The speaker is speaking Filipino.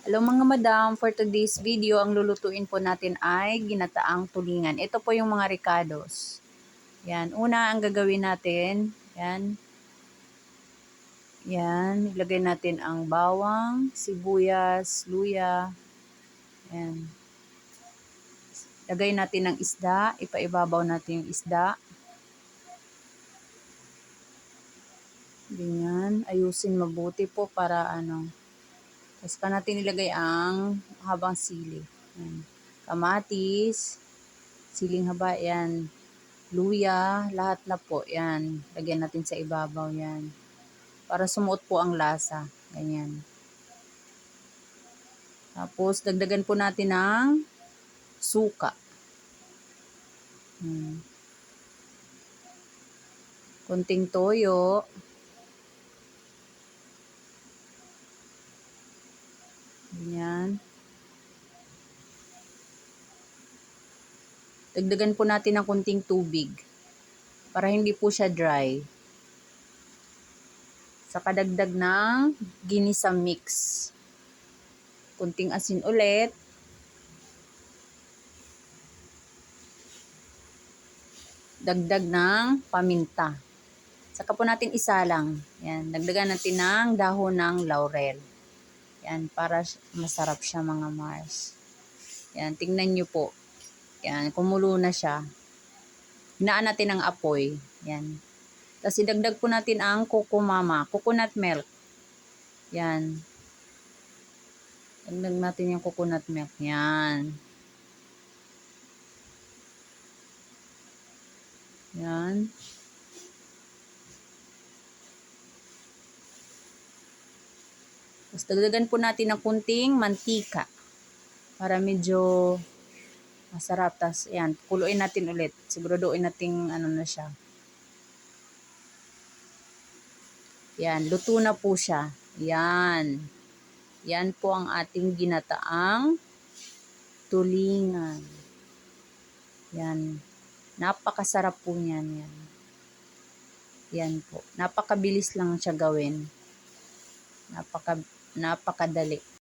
Hello mga madam, for today's video, ang lulutuin po natin ay ginataang tulingan. Ito po yung mga ricados. Yan, una ang gagawin natin, yan. Yan, ilagay natin ang bawang, sibuyas, luya. Yan. Lagay natin ang isda, ipaibabaw natin yung isda. Ganyan, ayusin mabuti po para Tapos pa natin ilagay ang habang sili. Yan. Kamatis, siling haba, yan. Luya, lahat na po, yan. Lagyan natin sa ibabaw, yan. Para sumuot po ang lasa. Ganyan. Tapos, dagdagan po natin ng suka. Kunting toyo. Ganyan. Dagdagan po natin ng kunting tubig para hindi po siya dry. Saka dagdag ng ginisa mix. Kunting asin ulit. Dagdag ng paminta. Saka po natin isalang. Yan, dagdagan natin ng dahon ng laurel. Yan, para masarap siya mga Mars. Yan, tingnan nyo po. Yan, kumulo na siya. Hinaan natin ang apoy. Yan. Tapos idagdag po natin ang kokomama, coconut milk. Yan. Dagdag natin yung coconut milk. Yan. Yan. Tapos dagdagan po natin ng kunting mantika para medyo masarap. Tapos yan, kuluin natin ulit. Siguraduhin natin na siya. Yan, luto na po siya. Yan. Yan po ang ating ginataang tulingan. Yan. Napakasarap po niyan. Yan. Yan po. Napakabilis lang siya gawin. Napakadali.